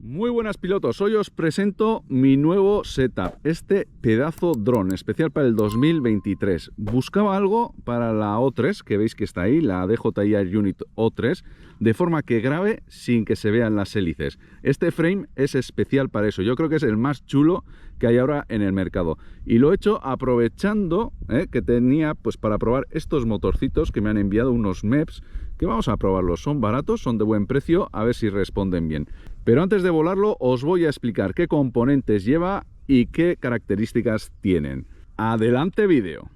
Muy buenas pilotos, hoy os presento mi nuevo setup, este pedazo dron especial para el 2023. Buscaba algo para la O3, que veis que está ahí, la DJI Air Unit O3, de forma que grabe sin que se vean las hélices. Este frame es especial para eso, yo creo que es el más chulo que hay ahora en el mercado. Y lo he hecho aprovechando que tenía pues para probar estos motorcitos que me han enviado, unos MEPS, que vamos a probarlos, son baratos, son de buen precio, a ver si responden bien. Pero antes de volarlo os voy a explicar qué componentes lleva y qué características tienen. ¡Adelante vídeo!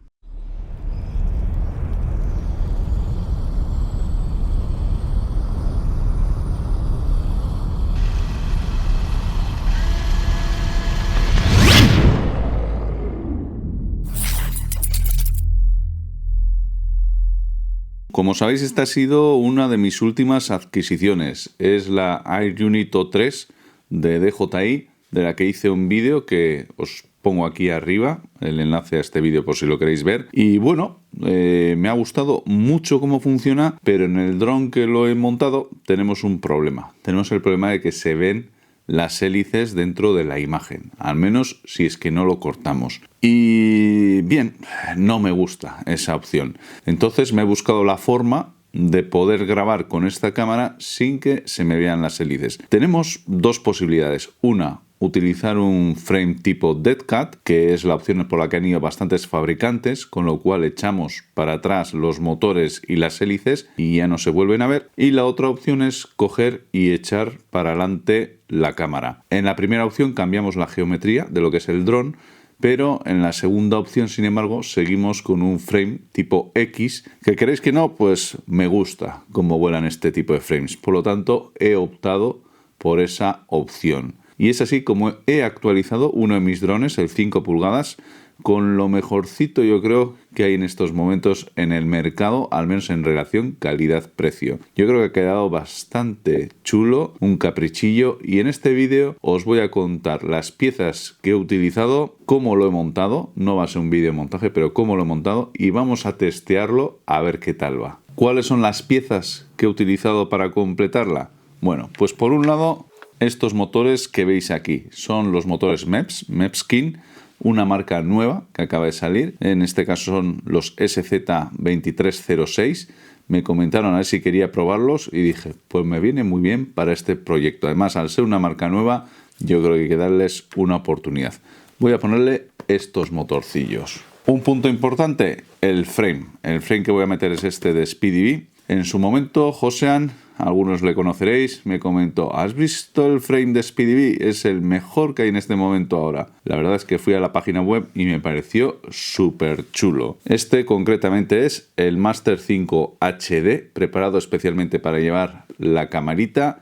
Como sabéis, esta ha sido una de mis últimas adquisiciones. Es la Air Unit O3 de DJI, de la que hice un vídeo que os pongo aquí arriba, el enlace a este vídeo por si lo queréis ver. Y bueno, me ha gustado mucho cómo funciona, pero en el dron que lo he montado tenemos un problema. Tenemos el problema de que se ven las hélices dentro de la imagen, al menos si es que no lo cortamos. Y bien, no me gusta esa opción. Entonces me he buscado la forma de poder grabar con esta cámara sin que se me vean las hélices. Tenemos dos posibilidades. Una, utilizar un frame tipo Dead Cat, que es la opción por la que han ido bastantes fabricantes, con lo cual echamos para atrás los motores y las hélices y ya no se vuelven a ver. Y la otra opción es coger y echar para adelante la cámara. En la primera opción cambiamos la geometría de lo que es el dron, pero en la segunda opción, sin embargo, seguimos con un frame tipo X, que queréis que no, pues me gusta cómo vuelan este tipo de frames. Por lo tanto, he optado por esa opción. Y es así como he actualizado uno de mis drones, el 5 pulgadas, con lo mejorcito yo creo que hay en estos momentos en el mercado, al menos en relación calidad-precio. Yo creo que ha quedado bastante chulo, un caprichillo, y en este vídeo os voy a contar las piezas que he utilizado, cómo lo he montado, no va a ser un vídeo de montaje, pero cómo lo he montado, y vamos a testearlo a ver qué tal va. ¿Cuáles son las piezas que he utilizado para completarla? Bueno, pues por un lado, estos motores que veis aquí son los motores MEPSkin, una marca nueva que acaba de salir. En este caso son los SZ2306. Me comentaron a ver si quería probarlos y dije, pues me viene muy bien para este proyecto. Además, al ser una marca nueva, yo creo que hay que darles una oportunidad. Voy a ponerle estos motorcillos. Un punto importante, el frame. El frame que voy a meter es este de SpeedyBee. En su momento, Josean, algunos le conoceréis, me comentó, ¿has visto el frame de SpeedyBee? Es el mejor que hay en este momento ahora. La verdad es que fui a la página web y me pareció súper chulo. Este concretamente es el Master 5 HD, preparado especialmente para llevar la camarita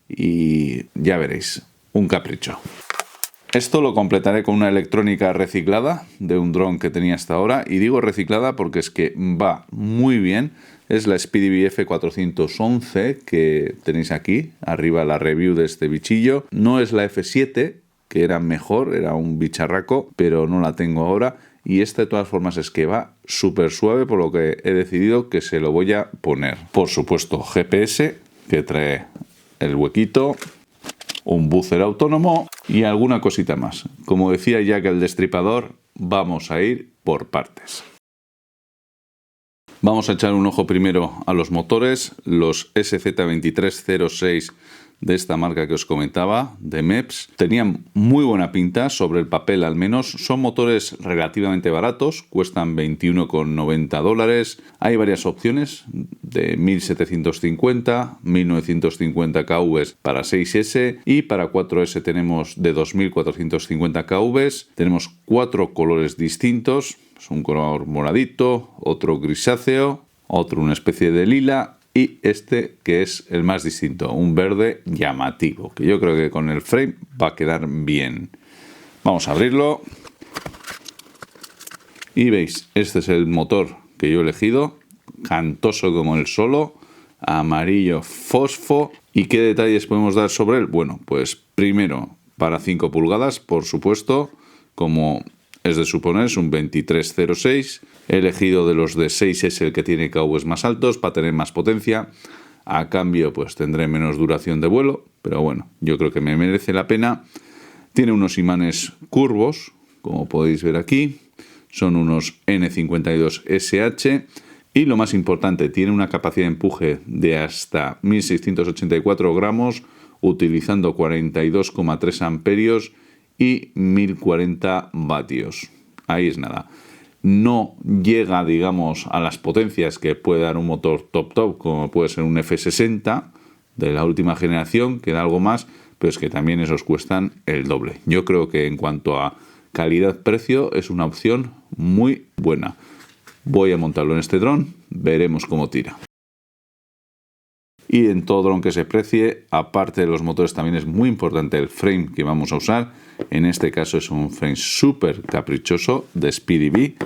y ya veréis, un capricho. Esto lo completaré con una electrónica reciclada de un dron que tenía hasta ahora, y digo reciclada porque es que va muy bien. Es la SpeedyBee F411 que tenéis aquí, arriba la review de este bichillo. No es la F7, que era mejor, era un bicharraco, pero no la tengo ahora. Y esta de todas formas es que va súper suave, por lo que he decidido que se lo voy a poner. Por supuesto, GPS, que trae el huequito, un buzzer autónomo y alguna cosita más. Como decía Jack el Destripador, vamos a ir por partes. Vamos a echar un ojo primero a los motores, los SZ2306 de esta marca que os comentaba, de MEPS. Tenían muy buena pinta, sobre el papel al menos. Son motores relativamente baratos, cuestan $21,90. Hay varias opciones de 1750, 1950 kV para 6S y para 4S tenemos de 2450 kV. Tenemos 4 colores distintos. Es un color moradito, otro grisáceo, otro una especie de lila y este que es el más distinto, un verde llamativo, que yo creo que con el frame va a quedar bien. Vamos a abrirlo y veis, este es el motor que yo he elegido, cantoso como el solo, amarillo fosfo. ¿Y qué detalles podemos dar sobre él? Bueno, pues primero para 5 pulgadas, por supuesto, como es de suponer, es un 2306. He elegido de los de 6S el que tiene KVs más altos para tener más potencia. A cambio, pues tendré menos duración de vuelo, pero bueno, yo creo que me merece la pena. Tiene unos imanes curvos, como podéis ver aquí. Son unos N52SH. Y lo más importante, tiene una capacidad de empuje de hasta 1684 gramos, utilizando 42,3 amperios y 1040 vatios. Ahí es nada. No llega, digamos, a las potencias que puede dar un motor top, como puede ser un F60 de la última generación, que da algo más, pero es que también esos cuestan el doble. Yo creo que en cuanto a calidad-precio es una opción muy buena. Voy a montarlo en este dron, veremos cómo tira. Y en todo dron que se precie, aparte de los motores, también es muy importante el frame que vamos a usar. En este caso es un frame súper caprichoso de SpeedyBee.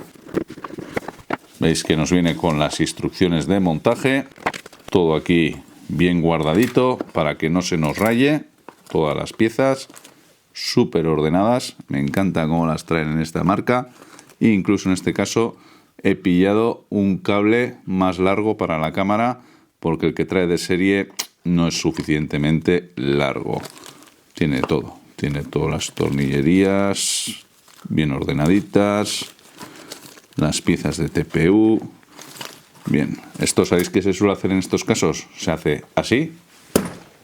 Veis que nos viene con las instrucciones de montaje. Todo aquí bien guardadito para que no se nos raye. Todas las piezas súper ordenadas. Me encanta cómo las traen en esta marca. E incluso en este caso he pillado un cable más largo para la cámara, porque el que trae de serie no es suficientemente largo. Tiene todo. Tiene todas las tornillerías bien ordenaditas. Las piezas de TPU. Bien, ¿esto sabéis qué se suele hacer en estos casos? Se hace así.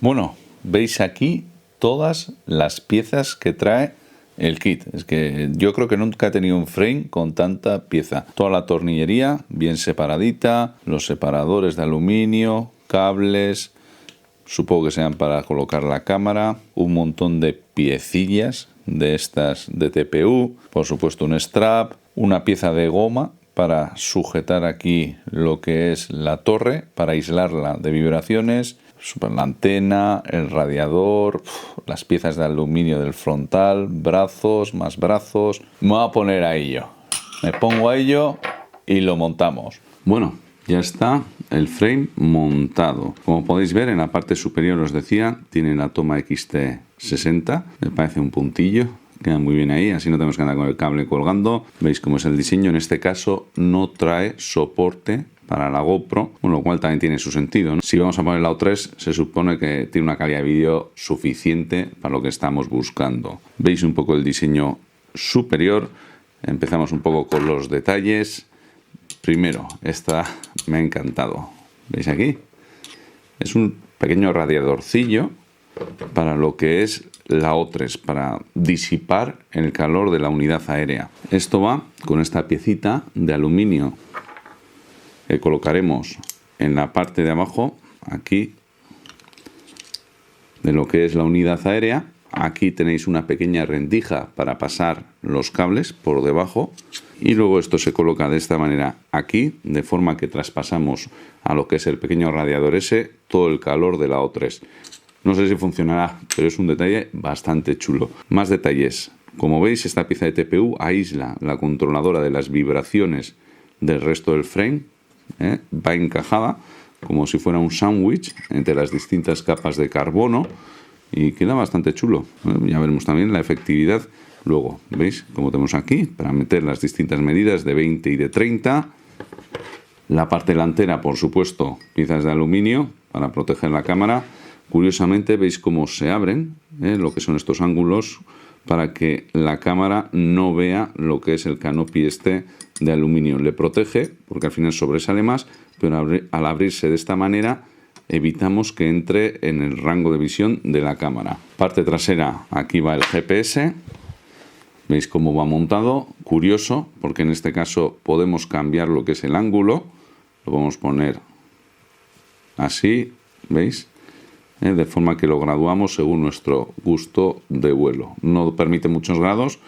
Bueno, veis aquí todas las piezas que trae el kit. Es que yo creo que nunca he tenido un frame con tanta pieza. Toda la tornillería bien separadita, los separadores de aluminio, cables, supongo que sean para colocar la cámara, un montón de piecillas de estas de TPU, por supuesto un strap, una pieza de goma para sujetar aquí lo que es la torre, para aislarla de vibraciones, la antena, el radiador, las piezas de aluminio del frontal, brazos, más brazos. Me voy a poner a ello. Me pongo a ello y lo montamos. Bueno, ya está el frame montado. Como podéis ver, en la parte superior os decía, tiene la toma XT60. Me parece un puntillo. Queda muy bien ahí, así no tenemos que andar con el cable colgando. Veis cómo es el diseño. En este caso no trae soporte para la GoPro, con lo cual también tiene su sentido, ¿no? Si vamos a poner la O3, se supone que tiene una calidad de vídeo suficiente para lo que estamos buscando. Veis un poco el diseño superior. Empezamos un poco con los detalles. Primero, esta me ha encantado. ¿Veis aquí? Es un pequeño radiadorcillo para lo que es la O3, para disipar el calor de la unidad aérea. Esto va con esta piecita de aluminio que colocaremos en la parte de abajo, aquí, de lo que es la unidad aérea. Aquí tenéis una pequeña rendija para pasar los cables por debajo, y luego esto se coloca de esta manera aquí, de forma que traspasamos a lo que es el pequeño radiador ese todo el calor de la O3. No sé si funcionará, pero es un detalle bastante chulo. Más detalles. Como veis, esta pieza de TPU aísla la controladora de las vibraciones del resto del frame. Va encajada como si fuera un sándwich entre las distintas capas de carbono y queda bastante chulo. Ya veremos también la efectividad luego. ¿Veis? Como tenemos aquí, para meter las distintas medidas de 20 y de 30. La parte delantera, por supuesto, piezas de aluminio para proteger la cámara. Curiosamente veis cómo se abren lo que son estos ángulos, para que la cámara no vea lo que es el canopy este de aluminio. Le protege porque al final sobresale más, pero al abrirse de esta manera evitamos que entre en el rango de visión de la cámara. Parte trasera, aquí va el GPS. Veis cómo va montado. Curioso, porque en este caso podemos cambiar lo que es el ángulo. Lo podemos poner así, ¿veis? De forma que lo graduamos según nuestro gusto de vuelo. No permite muchos grados,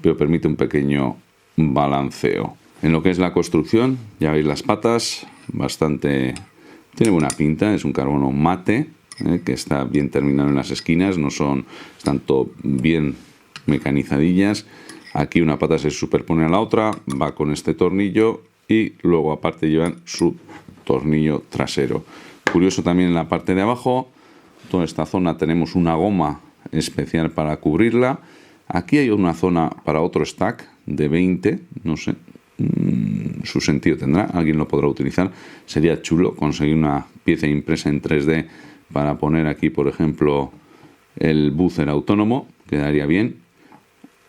pero permite un pequeño balanceo. En lo que es la construcción, ya veis las patas, tiene buena pinta, es un carbono mate, que está bien terminado en las esquinas, están todo bien mecanizadillas. Aquí una pata se superpone a la otra, va con este tornillo y luego aparte llevan su tornillo trasero. Curioso también en la parte de abajo, toda esta zona tenemos una goma especial para cubrirla. Aquí hay una zona para otro stack de 20, no sé, su sentido tendrá, alguien lo podrá utilizar. Sería chulo conseguir una pieza impresa en 3D para poner aquí, por ejemplo, el buzzer autónomo, quedaría bien.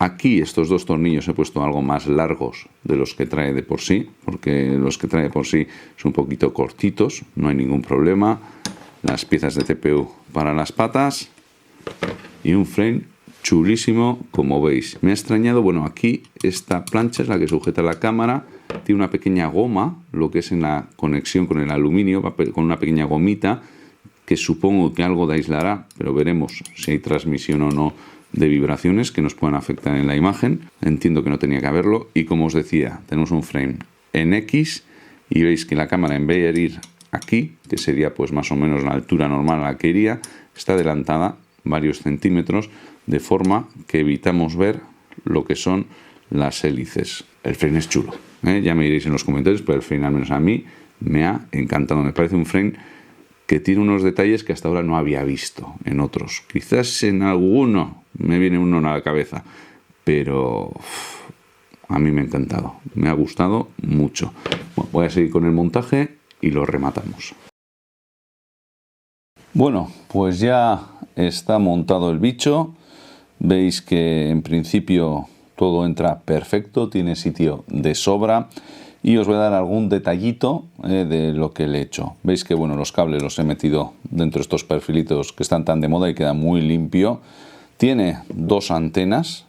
Aquí estos dos tornillos he puesto algo más largos de los que trae de por sí, porque los que trae de por sí son un poquito cortitos, no hay ningún problema. Las piezas de TPU para las patas y un frame chulísimo, como veis. Me ha extrañado, bueno, aquí esta plancha es la que sujeta la cámara, tiene una pequeña goma, lo que es en la conexión con el aluminio, con una pequeña gomita, que supongo que algo de aislará, pero veremos si hay transmisión o no de vibraciones que nos puedan afectar en la imagen. Entiendo que no tenía que haberlo. Y como os decía, tenemos un frame en X y veis que la cámara, en vez de ir aquí, que sería pues más o menos la altura normal a la que iría, está adelantada varios centímetros, de forma que evitamos ver lo que son las hélices. El frame es chulo, ¿eh? Ya me diréis en los comentarios, pero el frame, al menos a mí, me ha encantado. Me parece un frame que tiene unos detalles que hasta ahora no había visto en otros. Quizás en alguno me viene uno a la cabeza, pero a mí me ha encantado, me ha gustado mucho. Bueno, voy a seguir con el montaje y lo rematamos. Bueno, pues ya está montado el bicho. Veis que en principio todo entra perfecto, tiene sitio de sobra. Y os voy a dar algún detallito de lo que le he hecho. Veis que bueno, los cables los he metido dentro de estos perfilitos que están tan de moda y queda muy limpio. Tiene dos antenas.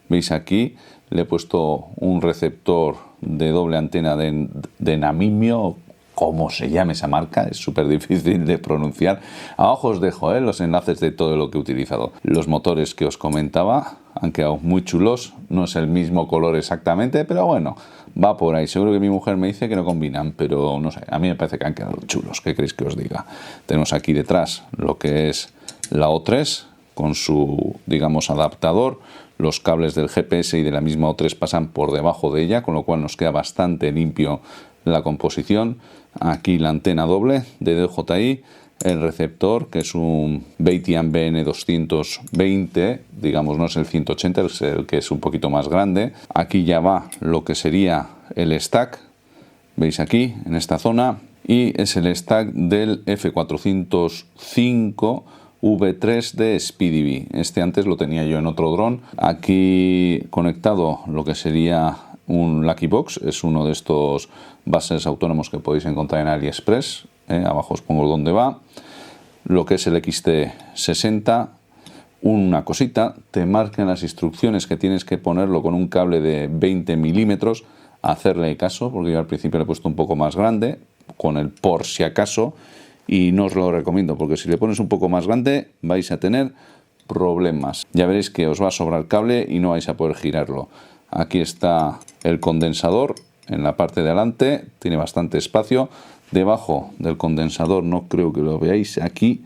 Veis aquí, le he puesto un receptor de doble antena de Namimio, como se llame esa marca, es súper difícil de pronunciar. Abajo os dejo los enlaces de todo lo que he utilizado. Los motores que os comentaba han quedado muy chulos, no es el mismo color exactamente, pero bueno, va por ahí. Seguro que mi mujer me dice que no combinan, pero no sé, a mí me parece que han quedado chulos. ¿Qué queréis que os diga? Tenemos aquí detrás lo que es la O3 con su, digamos, adaptador. Los cables del GPS y de la misma O3 pasan por debajo de ella, con lo cual nos queda bastante limpio la composición. Aquí la antena doble de DJI, el receptor, que es un Beitian BN220, digamos, no es el 180, es el que es un poquito más grande. Aquí ya va lo que sería el stack, veis aquí, en esta zona, y es el stack del F405 V3 de SpeedyBee. Este antes lo tenía yo en otro dron. Aquí conectado lo que sería un Lucky Box, es uno de estos bases autónomos que podéis encontrar en AliExpress. Abajo os pongo dónde va. Lo que es el XT60. Una cosita, te marcan las instrucciones que tienes que ponerlo con un cable de 20 milímetros. Hacerle caso, porque yo al principio le he puesto un poco más grande, con el por si acaso, y no os lo recomiendo, porque si le pones un poco más grande vais a tener problemas. Ya veréis que os va a sobrar cable y no vais a poder girarlo. Aquí está el condensador en la parte de adelante, tiene bastante espacio. Debajo del condensador, no creo que lo veáis, aquí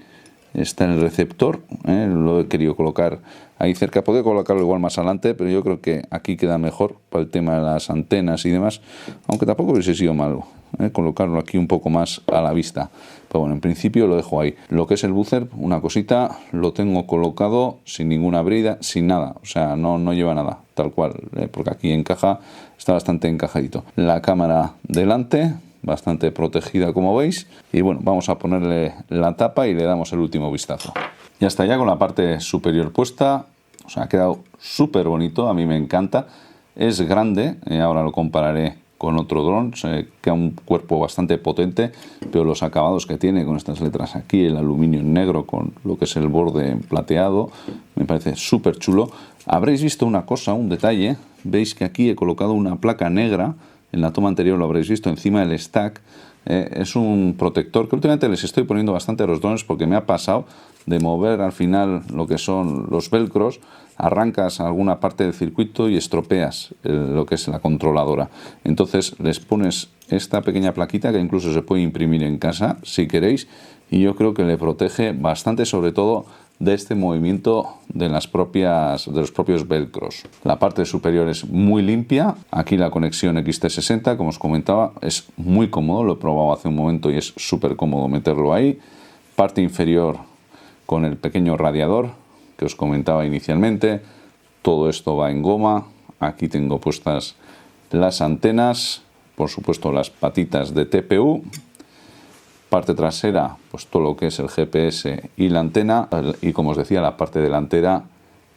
está el receptor, lo he querido colocar ahí cerca. Podría colocarlo igual más adelante, pero yo creo que aquí queda mejor para el tema de las antenas y demás, aunque tampoco hubiese sido malo colocarlo aquí un poco más a la vista. Pero bueno, en principio lo dejo ahí. Lo que es el buzzer, una cosita, lo tengo colocado sin ninguna brida, sin nada, o sea, no lleva nada, tal cual, porque aquí encaja, está bastante encajadito. La cámara delante, bastante protegida, como veis, y bueno, vamos a ponerle la tapa y le damos el último vistazo. Ya está, ya con la parte superior puesta. O sea, ha quedado súper bonito, a mí me encanta. Es grande, ahora lo compararé con otro dron, se queda un cuerpo bastante potente, pero los acabados que tiene con estas letras aquí, el aluminio en negro con lo que es el borde plateado, me parece súper chulo. Habréis visto una cosa, un detalle, veis que aquí he colocado una placa negra, en la toma anterior lo habréis visto encima del stack. Es un protector que últimamente les estoy poniendo bastante a los drones porque me ha pasado de mover al final lo que son los velcros, arrancas alguna parte del circuito y estropeas lo que es la controladora. Entonces les pones esta pequeña plaquita que incluso se puede imprimir en casa si queréis, y yo creo que le protege bastante, sobre todo de este movimiento de los propios velcros. La parte superior es muy limpia. Aquí la conexión XT60, como os comentaba, es muy cómodo, lo he probado hace un momento y es súper cómodo meterlo ahí. Parte inferior con el pequeño radiador que os comentaba inicialmente. Todo esto va en goma. Aquí tengo puestas las antenas, por supuesto las patitas de TPU. Parte trasera, pues todo lo que es el GPS y la antena, y como os decía, la parte delantera,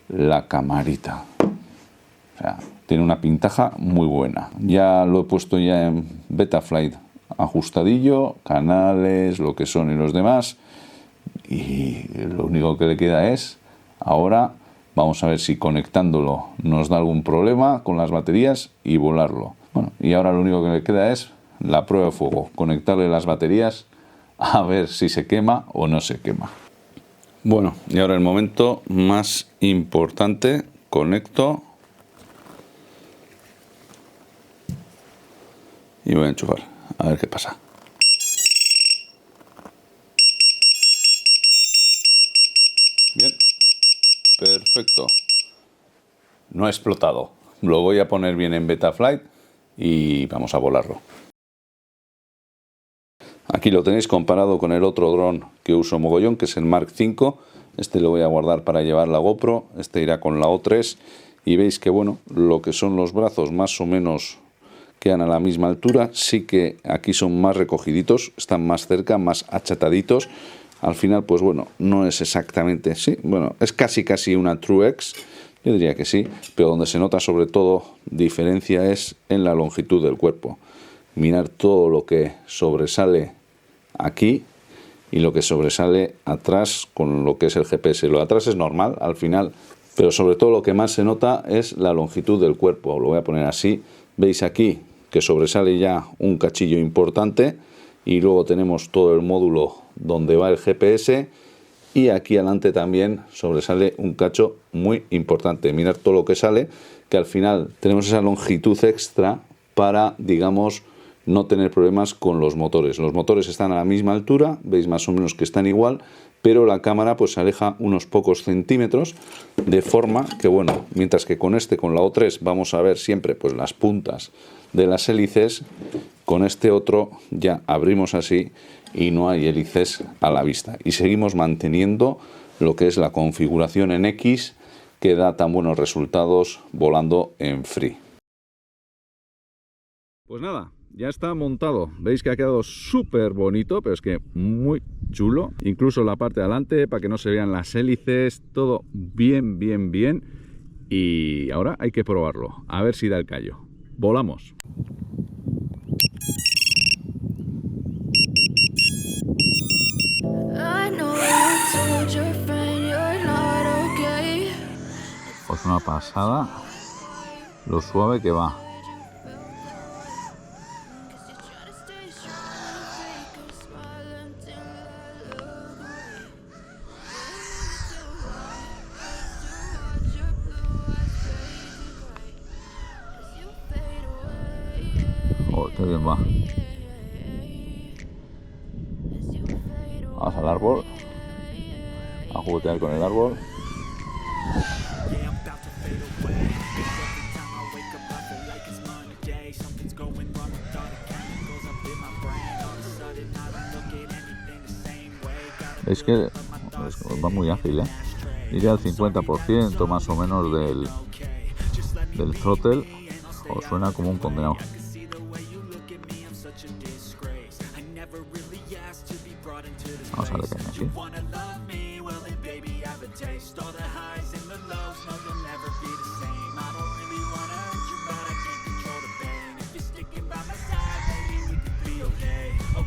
la camarita. O sea, tiene una pintaja muy buena. Ya lo he puesto ya en Betaflight ajustadillo, canales, lo que son y los demás, y lo único que le queda es, ahora vamos a ver si conectándolo nos da algún problema con las baterías y volarlo. Bueno, y ahora lo único que le queda es la prueba de fuego, conectarle las baterías a ver si se quema o no se quema. Bueno, y ahora el momento más importante, conecto y voy a enchufar, a ver qué pasa. Bien, perfecto. No ha explotado. Lo voy a poner bien en Betaflight y vamos a volarlo. Aquí lo tenéis comparado con el otro dron que uso mogollón, que es el Mark V. Este lo voy a guardar para llevar la GoPro, este irá con la O3. Y veis que bueno, lo que son los brazos más o menos quedan a la misma altura. Sí que aquí son más recogiditos, están más cerca, más achataditos. Al final, pues bueno, no es exactamente, sí, bueno, es casi una True X, yo diría que sí, pero donde se nota sobre todo diferencia es en la longitud del cuerpo. Mirar todo lo que sobresale aquí y lo que sobresale atrás con lo que es el GPS. Lo de atrás es normal al final, pero sobre todo lo que más se nota es la longitud del cuerpo. Lo voy a poner así. Veis aquí que sobresale ya un cachillo importante y luego tenemos todo el módulo donde va el GPS y aquí adelante también sobresale un cacho muy importante. Mirad todo lo que sale, que al final tenemos esa longitud extra para, digamos, no tener problemas con los motores. Los motores están a la misma altura, veis más o menos que están igual, pero la cámara pues se aleja unos pocos centímetros, de forma que bueno, mientras que con este, con la O3, vamos a ver siempre pues las puntas de las hélices, con este otro ya abrimos así y no hay hélices a la vista. Y seguimos manteniendo lo que es la configuración en X, que da tan buenos resultados volando en free. Pues nada, ya está montado. Veis que ha quedado súper bonito, pero es que muy chulo. Incluso la parte de adelante, para que no se vean las hélices, todo bien. Y ahora hay que probarlo, a ver si da el callo. Volamos. Pues una pasada, lo suave que va. Oh, qué bien va. Vamos al árbol, a juguetear con el árbol. Veis que va muy ágil, ¿eh? Iría al 50% más o menos del throttle. Os suena como un condenado. Vamos a ver qué hay aquí.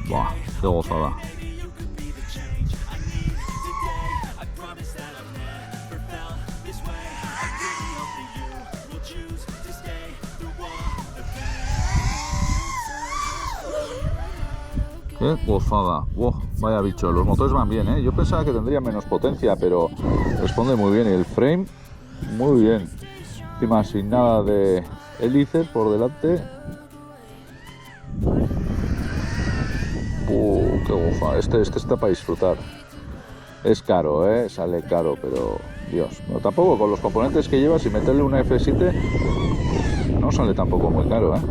Buah, qué gozada. Qué gozada. Wow, vaya bicho, los motores van bien, ¿eh? Yo pensaba que tendría menos potencia, pero responde muy bien. Y el frame, muy bien. Encima sin nada de hélices por delante. Qué gozada. Este está para disfrutar. Es caro, ¿eh? Sale caro, pero Dios. No, tampoco con los componentes que llevas y meterle una F7 no sale tampoco muy caro, ¿eh?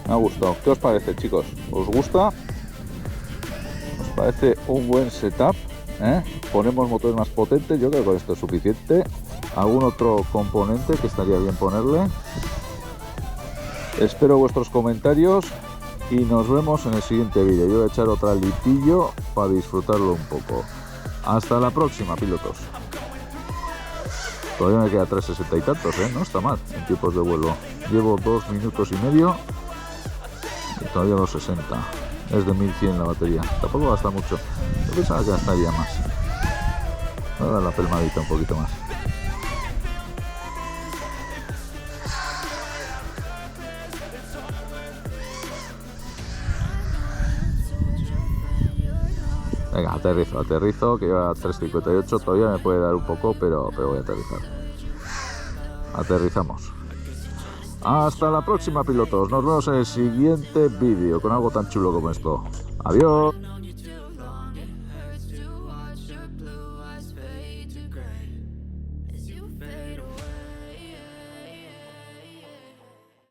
Me ha gustado. ¿Qué os parece, chicos? ¿Os gusta? ¿Os parece un buen setup? ¿Eh? Ponemos motores más potentes. Yo creo que con esto es suficiente. algún otro componente que estaría bien ponerle. Espero vuestros comentarios y nos vemos en el siguiente vídeo. Yo voy a echar otra lipillo para disfrutarlo un poco. Hasta la próxima, pilotos. Todavía me queda 360 y tantos, no está mal en tiempos de vuelo. Llevo 2 minutos y medio y todavía 260. Es de 1100 la batería, tampoco gasta mucho. Yo pensaba que gastaría más. Voy a dar la pelmadita un poquito más. Venga, aterrizo, que lleva 3.58, todavía me puede dar un poco, pero voy a aterrizar. Aterrizamos. Hasta la próxima, pilotos. Nos vemos en el siguiente vídeo con algo tan chulo como esto. Adiós.